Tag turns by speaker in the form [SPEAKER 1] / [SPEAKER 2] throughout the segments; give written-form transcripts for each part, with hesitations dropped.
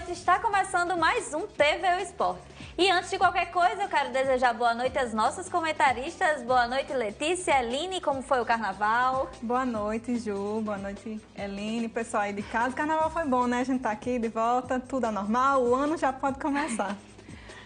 [SPEAKER 1] noite, está começando mais um TV Esporte. E antes de qualquer coisa, eu quero desejar boa noite às nossas comentaristas. Boa noite, Letícia, Eline, como foi o carnaval?
[SPEAKER 2] Boa noite, Ju. Boa noite, Eline, pessoal aí de casa. O carnaval foi bom, né? A gente tá aqui de volta, tudo é normal, o ano já pode começar.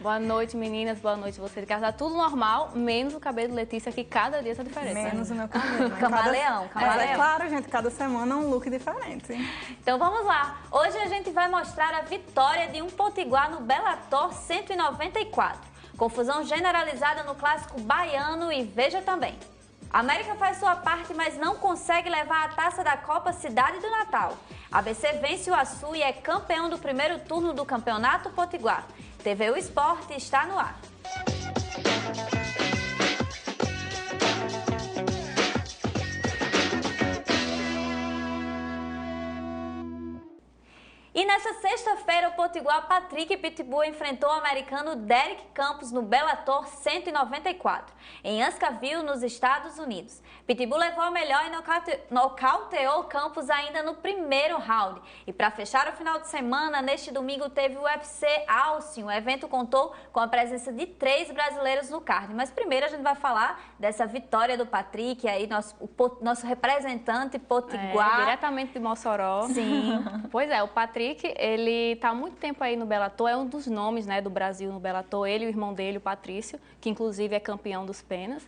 [SPEAKER 3] Boa noite, meninas. Boa noite, você de casa. Tá tudo normal, menos o cabelo de Letícia, que cada dia tá diferente.
[SPEAKER 2] Menos o meu cabelo, né?
[SPEAKER 1] Camaleão.
[SPEAKER 2] É claro, gente, cada semana um look diferente.
[SPEAKER 1] Então vamos lá. Hoje a gente vai mostrar a vitória de um potiguar no Bellator 194. Confusão generalizada no clássico baiano e veja também. A América faz sua parte, mas não consegue levar a taça da Copa Cidade do Natal. ABC vence o Açu e é campeão do primeiro turno do Campeonato Potiguar. TV Esporte está no ar. E nessa sexta-feira, o potiguar Patrick Pitbull enfrentou o americano Derek Campos no Bellator 194, em Anscaville, nos Estados Unidos. Pitbull levou a melhor e nocauteou Campos ainda no primeiro round. E para fechar o final de semana, neste domingo teve o UFC Austin. O evento contou com a presença de 3 brasileiros no card. Mas primeiro a gente vai falar dessa vitória do Patrick, aí nosso representante potiguar.
[SPEAKER 3] Diretamente de Mossoró.
[SPEAKER 1] Sim.
[SPEAKER 3] Pois é, o Patrick, ele está há muito tempo aí no Bellator, é um dos nomes, né, do Brasil no Bellator, ele e o irmão dele, o Patrício, que inclusive é campeão dos penas.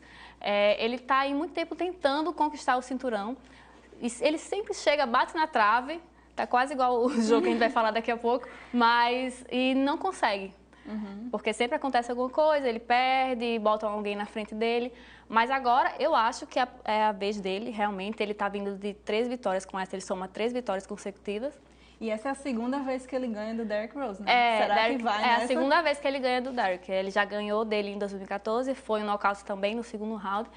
[SPEAKER 3] Ele está aí muito tempo tentando conquistar o cinturão. Ele sempre chega, bate na trave, tá quase igual o jogo que a gente vai falar daqui a pouco, e não consegue. Porque sempre acontece alguma coisa, ele perde, botam alguém na frente dele. Mas agora eu acho que é a vez dele, realmente. Ele está vindo de 3 vitórias com essa, ele soma 3 vitórias consecutivas.
[SPEAKER 2] E essa é a segunda vez que ele ganha do Derrick Rose, né? Será que vai nessa?
[SPEAKER 3] É a segunda vez que ele ganha do Derrick. Ele já ganhou dele em 2014, foi um nocaute também no segundo round.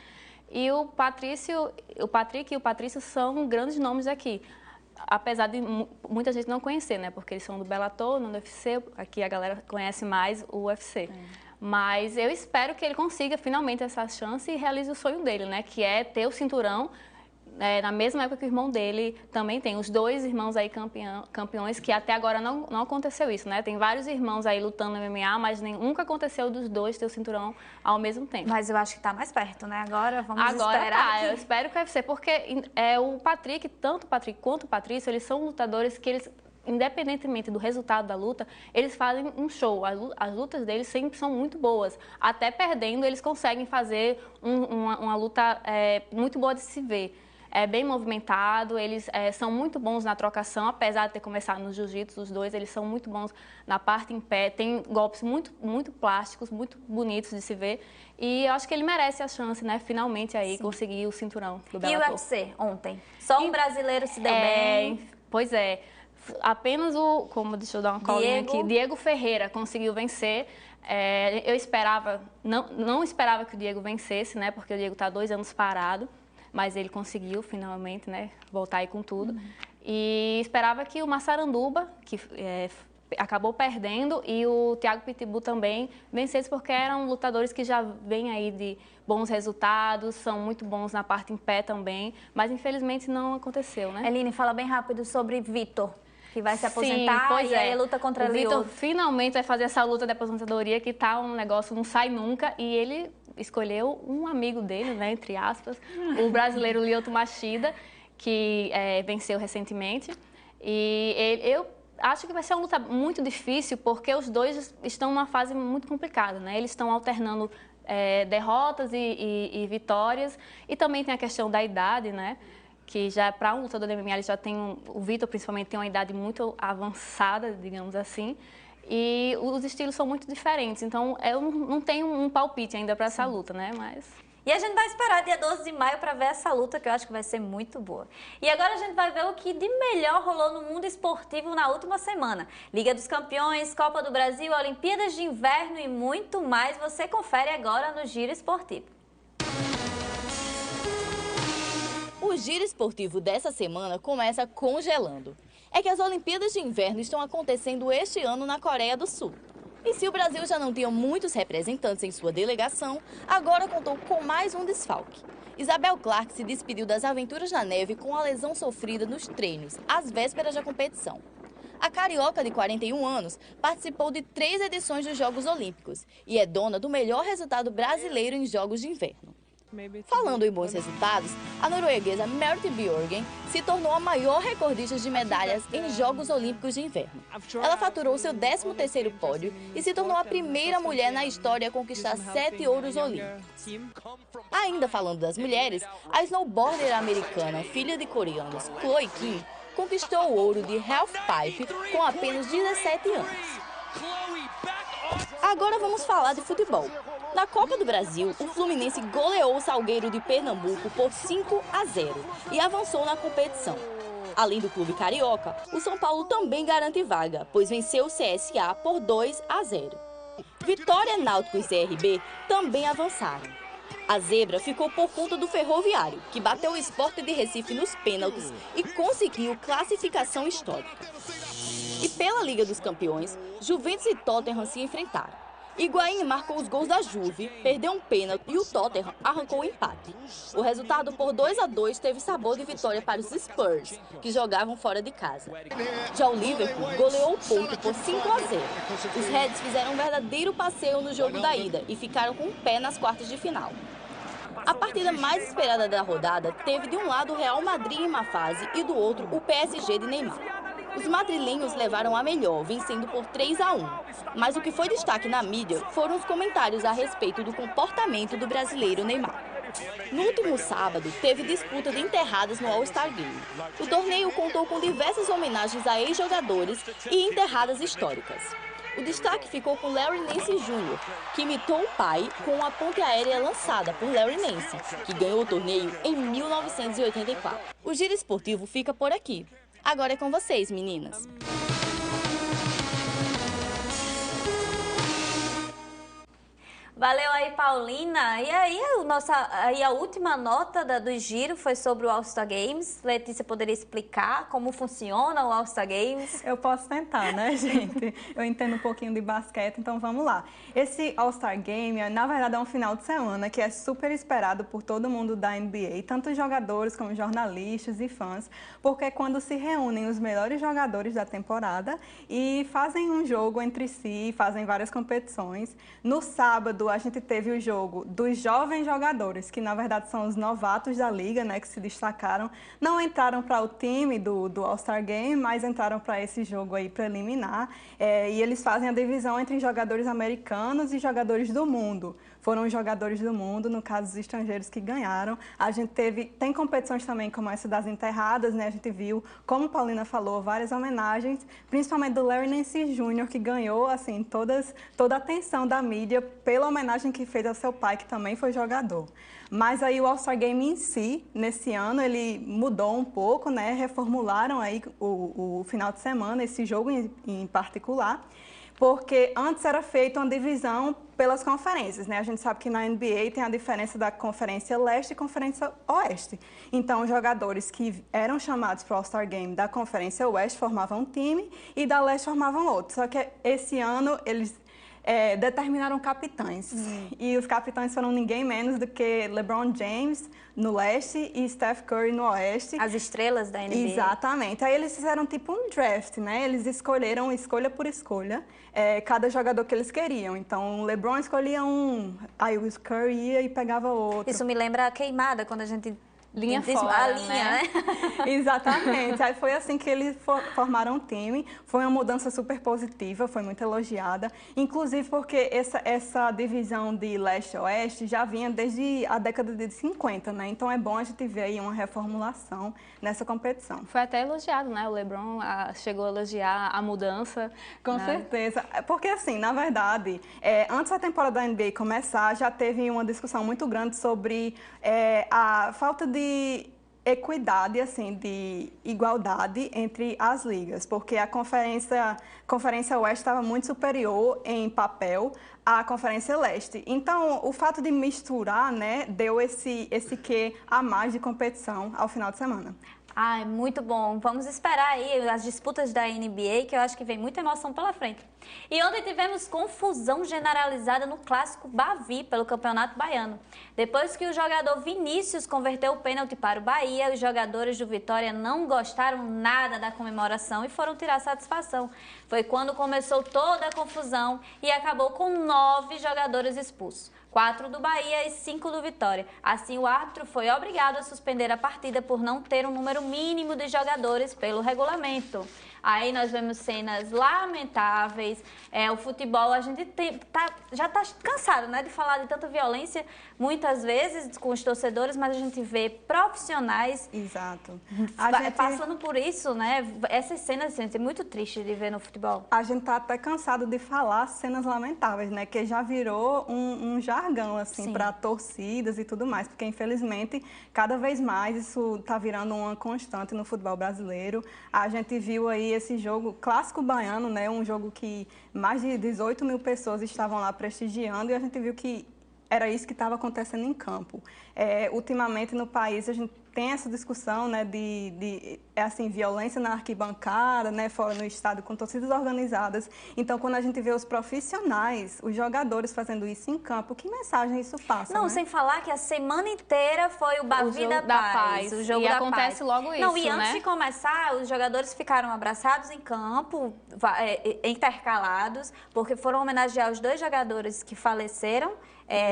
[SPEAKER 3] E o Patrick e o Patrício são grandes nomes aqui. Apesar de muita gente não conhecer, né? Porque eles são do Bellator, no UFC, aqui a galera conhece mais o UFC. Mas eu espero que ele consiga finalmente essa chance e realize o sonho dele, né? Que é ter o cinturão na mesma época que o irmão dele também tem. Os 2 irmãos aí campeões, que até agora não aconteceu isso, né? Tem vários irmãos aí lutando no MMA, mas nunca aconteceu dos 2 ter o cinturão ao mesmo tempo.
[SPEAKER 1] Mas eu acho que tá mais perto, né? Agora vamos esperar.
[SPEAKER 3] Tá, eu espero que o UFC, porque o Patrick, tanto o Patrick quanto o Patrício, eles são lutadores que eles, independentemente do resultado da luta, eles fazem um show. As lutas deles sempre são muito boas. Até perdendo, eles conseguem fazer uma luta muito boa de se ver. É bem movimentado, eles são muito bons na trocação, apesar de ter começado no jiu-jitsu, os 2, eles são muito bons na parte em pé, tem golpes muito plásticos, muito bonitos de se ver. E eu acho que ele merece a chance, né, finalmente aí conseguir o cinturão do Bellator.
[SPEAKER 1] E o UFC ontem? Só um brasileiro se deu bem?
[SPEAKER 3] Pois é, apenas deixa eu dar uma colinha aqui, Diego Ferreira conseguiu vencer. Eu esperava, não esperava que o Diego vencesse, né, porque o Diego está 2 anos parado. Mas ele conseguiu, finalmente, né, voltar aí com tudo. E esperava que o Massaranduba, que acabou perdendo, e o Thiago Pitbull também vencesse, porque eram lutadores que já vêm aí de bons resultados, são muito bons na parte em pé também, mas infelizmente não aconteceu, né?
[SPEAKER 1] Eline, fala bem rápido sobre Vitor, que vai se aposentar. Sim, aí luta contra
[SPEAKER 3] o
[SPEAKER 1] Lyoto.
[SPEAKER 3] Vitor finalmente vai fazer essa luta de aposentadoria, que tá um negócio, não sai nunca, e ele escolheu um amigo dele, né, entre aspas, o brasileiro Lyoto Machida, que venceu recentemente. E eu acho que vai ser uma luta muito difícil, porque os 2 estão numa fase muito complicada, né? Eles estão alternando derrotas e vitórias, e também tem a questão da idade, né? Que já para um lutador de MMA, ele já tem o Vitor principalmente tem uma idade muito avançada, digamos assim. E os estilos são muito diferentes, então eu não tenho um palpite ainda para essa luta, né?
[SPEAKER 1] E a gente vai esperar dia 12 de maio para ver essa luta, que eu acho que vai ser muito boa. E agora a gente vai ver o que de melhor rolou no mundo esportivo na última semana. Liga dos Campeões, Copa do Brasil, Olimpíadas de Inverno e muito mais, você confere agora no Giro Esportivo.
[SPEAKER 4] O Giro Esportivo dessa semana começa congelando. É que as Olimpíadas de Inverno estão acontecendo este ano na Coreia do Sul. E se o Brasil já não tinha muitos representantes em sua delegação, agora contou com mais um desfalque. Isabel Clark se despediu das aventuras na neve com a lesão sofrida nos treinos, às vésperas da competição. A carioca de 41 anos participou de 3 edições dos Jogos Olímpicos e é dona do melhor resultado brasileiro em Jogos de Inverno. Falando em bons resultados, a norueguesa Merit Bjørgen se tornou a maior recordista de medalhas em Jogos Olímpicos de Inverno. Ela faturou seu 13º pódio e se tornou a primeira mulher na história a conquistar 7 ouros olímpicos. Ainda falando das mulheres, a snowboarder americana, filha de coreanos, Chloe Kim, conquistou o ouro de halfpipe com apenas 17 anos. Agora vamos falar de futebol. Na Copa do Brasil, o Fluminense goleou o Salgueiro de Pernambuco por 5-0 e avançou na competição. Além do clube carioca, o São Paulo também garante vaga, pois venceu o CSA por 2-0. Vitória, Náutico e CRB também avançaram. A zebra ficou por conta do Ferroviário, que bateu o Sport de Recife nos pênaltis e conseguiu classificação histórica. E pela Liga dos Campeões, Juventus e Tottenham se enfrentaram. Higuaín marcou os gols da Juve, perdeu um pênalti e o Tottenham arrancou o empate. O resultado por 2-2 teve sabor de vitória para os Spurs, que jogavam fora de casa. Já o Liverpool goleou o Porto por 5-0. Os Reds fizeram um verdadeiro passeio no jogo da ida e ficaram com o pé nas quartas de final. A partida mais esperada da rodada teve de um lado o Real Madrid em má fase e do outro o PSG de Neymar. Os madrilenhos levaram a melhor, vencendo por 3-1. Mas o que foi destaque na mídia foram os comentários a respeito do comportamento do brasileiro Neymar. No último sábado, teve disputa de enterradas no All-Star Game. O torneio contou com diversas homenagens a ex-jogadores e enterradas históricas. O destaque ficou com Larry Nance Jr., que imitou o pai com uma ponte aérea lançada por Larry Nance, que ganhou o torneio em 1984. O Giro Esportivo fica por aqui. Agora é com vocês, meninas.
[SPEAKER 1] Valeu aí, Paulina. E aí, a última nota do Giro foi sobre o All-Star Games. Letícia poderia explicar como funciona o All-Star Games?
[SPEAKER 2] Eu posso tentar, né, gente? Eu entendo um pouquinho de basquete, então vamos lá. Esse All-Star Game, na verdade, é um final de semana que é super esperado por todo mundo da NBA, tanto jogadores como jornalistas e fãs, porque é quando se reúnem os melhores jogadores da temporada e fazem um jogo entre si, fazem várias competições. No sábado, a gente teve o jogo dos jovens jogadores, que na verdade são os novatos da liga, né, que se destacaram. Não entraram para o time do All-Star Game, mas entraram para esse jogo aí preliminar. E eles fazem a divisão entre jogadores americanos e jogadores do mundo. Foram os jogadores do mundo, no caso os estrangeiros, que ganharam. A gente tem competições também como essa das enterradas, né? A gente viu, como a Paulina falou, várias homenagens, principalmente do Larry Nance Jr., que ganhou assim, toda a atenção da mídia pela homenagem que fez ao seu pai, que também foi jogador. Mas aí o All-Star Game em si, nesse ano, ele mudou um pouco, né? Reformularam aí o final de semana, esse jogo em particular, porque antes era feita uma divisão pelas conferências, né? A gente sabe que na NBA tem a diferença da Conferência Leste e Conferência Oeste. Então, os jogadores que eram chamados para o All-Star Game da Conferência Oeste formavam um time e da Leste formavam outro. Só que esse ano eles determinaram capitães. E os capitães foram ninguém menos do que LeBron James no leste e Steph Curry no oeste.
[SPEAKER 1] As estrelas da NBA.
[SPEAKER 2] Exatamente. Aí eles fizeram tipo um draft, né? Eles escolheram escolha por escolha cada jogador que eles queriam. Então, o LeBron escolhia um, aí o Curry ia e pegava outro.
[SPEAKER 1] Isso me lembra a queimada, quando a gente...
[SPEAKER 3] Linha fora,
[SPEAKER 1] a linha, né?
[SPEAKER 2] Exatamente. Aí foi assim que eles formaram um time. Foi uma mudança super positiva, foi muito elogiada. Inclusive porque essa divisão de leste a oeste já vinha desde a década de 50, né? Então é bom a gente ver aí uma reformulação nessa competição.
[SPEAKER 3] Foi até elogiado, né? O LeBron chegou a elogiar a mudança.
[SPEAKER 2] Com certeza. Porque assim, na verdade, antes da temporada da NBA começar, já teve uma discussão muito grande sobre a falta de equidade, assim, de igualdade entre as ligas, porque a Conferência Oeste estava muito superior em papel à Conferência Leste. Então, o fato de misturar, né, deu esse quê a mais de competição ao final de semana.
[SPEAKER 1] Ai, muito bom. Vamos esperar aí as disputas da NBA, que eu acho que vem muita emoção pela frente. E ontem tivemos confusão generalizada no clássico Bavi pelo Campeonato Baiano. Depois que o jogador Vinícius converteu o pênalti para o Bahia, os jogadores do Vitória não gostaram nada da comemoração e foram tirar satisfação. Foi quando começou toda a confusão e acabou com 9 jogadores expulsos. 4 do Bahia e 5 do Vitória. Assim, o árbitro foi obrigado a suspender a partida por não ter um número mínimo de jogadores pelo regulamento. Aí nós vemos cenas lamentáveis. O futebol, a gente já está cansado, né, de falar de tanta violência, muitas vezes com os torcedores, mas a gente vê profissionais
[SPEAKER 2] Exato.
[SPEAKER 1] Passando por isso, né? Essas cenas, gente, é muito triste de ver no futebol.
[SPEAKER 2] A gente tá até cansado de falar cenas lamentáveis, né? Que já virou um jargão, assim, para torcidas e tudo mais. Porque, infelizmente, cada vez mais isso tá virando uma constante no futebol brasileiro. A gente viu aí esse jogo clássico baiano, né? Um jogo que mais de 18 mil pessoas estavam lá prestigiando e a gente viu que era isso que estava acontecendo em campo. Ultimamente no país a gente tem essa discussão, né, assim, violência na arquibancada, né, fora no estádio, com torcidas organizadas. Então, quando a gente vê os profissionais, os jogadores fazendo isso em campo, que mensagem isso passa?
[SPEAKER 1] Não,
[SPEAKER 2] né?
[SPEAKER 1] Sem falar que a semana inteira foi o Bavi da Paz. O jogo
[SPEAKER 3] e
[SPEAKER 1] da
[SPEAKER 3] acontece
[SPEAKER 1] paz.
[SPEAKER 3] logo isso,
[SPEAKER 1] Não, e antes
[SPEAKER 3] né?
[SPEAKER 1] de começar, os jogadores ficaram abraçados em campo, intercalados, porque foram homenagear os 2 jogadores que faleceram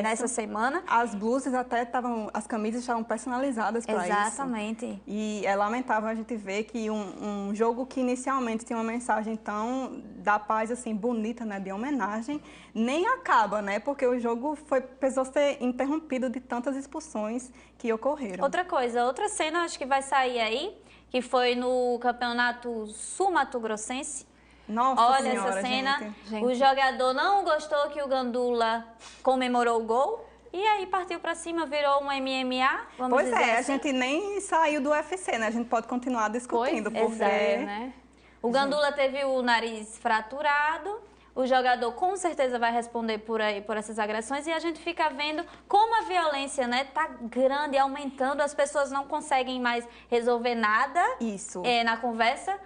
[SPEAKER 1] nessa semana.
[SPEAKER 2] As blusas até as camisas estavam personalizadas para isso.
[SPEAKER 1] Exatamente.
[SPEAKER 2] E é lamentável a gente ver que um jogo que inicialmente tinha uma mensagem tão da paz, assim, bonita, né, de homenagem, nem acaba, né, porque o jogo precisou ser interrompido de tantas expulsões que ocorreram.
[SPEAKER 1] Outra cena, acho que vai sair aí, que foi no Campeonato Sul-Mato-Grossense.
[SPEAKER 2] Nossa
[SPEAKER 1] Olha
[SPEAKER 2] senhora,
[SPEAKER 1] essa cena,
[SPEAKER 3] gente.
[SPEAKER 1] O jogador não gostou que o Gandula comemorou o gol e aí partiu pra cima, virou um MMA, vamos
[SPEAKER 2] Pois
[SPEAKER 1] dizer
[SPEAKER 2] a
[SPEAKER 1] assim.
[SPEAKER 2] gente nem saiu do UFC, né? A gente pode continuar discutindo,
[SPEAKER 3] Pois
[SPEAKER 2] porque...
[SPEAKER 3] né?
[SPEAKER 1] O Gandula teve o nariz fraturado, o jogador com certeza vai responder por essas agressões e a gente fica vendo como a violência, né, tá grande, aumentando, as pessoas não conseguem mais resolver nada
[SPEAKER 2] Isso.
[SPEAKER 1] Na conversa.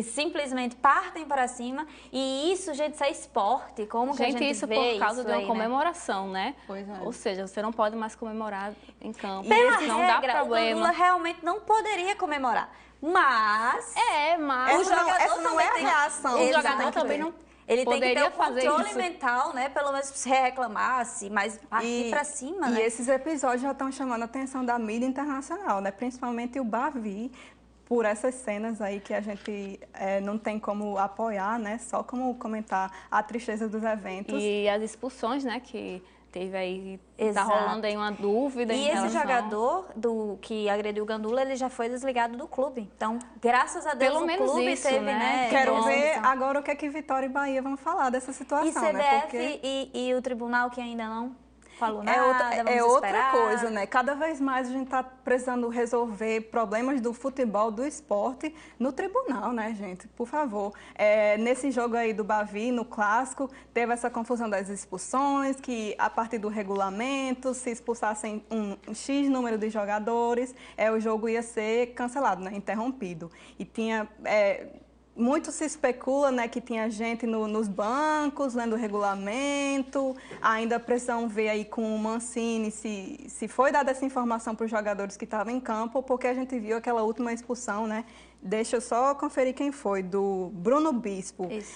[SPEAKER 1] Simplesmente partem para cima e isso, gente, isso é esporte. Como que a gente
[SPEAKER 3] isso
[SPEAKER 1] vê
[SPEAKER 3] por causa
[SPEAKER 1] isso
[SPEAKER 3] de uma
[SPEAKER 1] aí,
[SPEAKER 3] comemoração, né?
[SPEAKER 2] Pois é.
[SPEAKER 3] Ou seja, você não pode mais comemorar em campo.
[SPEAKER 1] Pela
[SPEAKER 3] não
[SPEAKER 1] regra,
[SPEAKER 3] dá
[SPEAKER 1] o Gandula
[SPEAKER 3] problema.
[SPEAKER 1] realmente não poderia comemorar. Mas
[SPEAKER 3] Mas
[SPEAKER 2] Essa não é a reação.
[SPEAKER 3] o
[SPEAKER 2] que
[SPEAKER 3] jogador
[SPEAKER 2] tem que
[SPEAKER 3] também
[SPEAKER 2] ter.
[SPEAKER 3] não
[SPEAKER 1] ele tem que ter
[SPEAKER 3] poderia
[SPEAKER 1] o
[SPEAKER 3] fazer
[SPEAKER 1] controle
[SPEAKER 3] isso.
[SPEAKER 1] mental, né? Pelo menos se reclamasse, mas partir para cima,
[SPEAKER 2] E
[SPEAKER 1] né?
[SPEAKER 2] esses episódios já estão chamando a atenção da mídia internacional, né? Principalmente o Bavi, por essas cenas aí que a gente não tem como apoiar, né? Só como comentar a tristeza dos eventos.
[SPEAKER 3] E as expulsões, né, que teve aí,
[SPEAKER 1] Exato.
[SPEAKER 3] tá rolando aí uma dúvida
[SPEAKER 1] E
[SPEAKER 3] em
[SPEAKER 1] esse
[SPEAKER 3] relação...
[SPEAKER 1] jogador que agrediu o Gandula, ele já foi desligado do clube. Então, graças a Deus,
[SPEAKER 3] Pelo
[SPEAKER 1] o
[SPEAKER 3] menos
[SPEAKER 1] clube
[SPEAKER 3] isso,
[SPEAKER 1] teve,
[SPEAKER 3] né?
[SPEAKER 1] né?
[SPEAKER 2] Quero
[SPEAKER 1] uma
[SPEAKER 2] ver
[SPEAKER 1] opção.
[SPEAKER 2] agora o que é que Vitória e Bahia vão falar dessa situação,
[SPEAKER 1] E CBF
[SPEAKER 2] né? Porque
[SPEAKER 1] e o tribunal que ainda não falou nada,
[SPEAKER 2] é
[SPEAKER 1] vamos
[SPEAKER 2] outra
[SPEAKER 1] esperar.
[SPEAKER 2] coisa, né? Cada vez mais a gente está precisando resolver problemas do futebol, do esporte, no tribunal, né, gente? Por favor. Nesse jogo aí do Bavi, no clássico, teve essa confusão das expulsões, que a partir do regulamento, se expulsassem um X número de jogadores, o jogo ia ser cancelado, né? Interrompido. E tinha... Muito se especula, né, que tinha gente nos bancos, lendo o regulamento. Ainda precisam ver aí com o Mancini se foi dada essa informação para os jogadores que estavam em campo, porque a gente viu aquela última expulsão, né? Deixa eu só conferir quem foi, do Bruno Bispo.
[SPEAKER 1] Isso.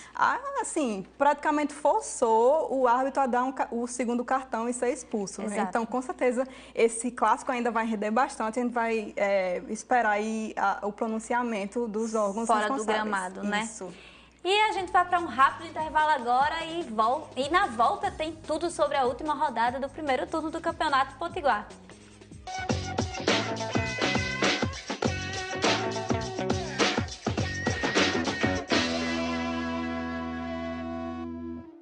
[SPEAKER 2] Assim, praticamente forçou o árbitro a dar o segundo cartão e ser expulso. Né?
[SPEAKER 1] Exato.
[SPEAKER 2] Então, com certeza, esse clássico ainda vai render bastante. A gente vai esperar aí o pronunciamento dos órgãos
[SPEAKER 1] Fora do
[SPEAKER 2] responsáveis.
[SPEAKER 1] gramado, né?
[SPEAKER 2] Isso.
[SPEAKER 1] E a gente vai para um rápido intervalo agora e na volta tem tudo sobre a última rodada do primeiro turno do Campeonato Potiguar.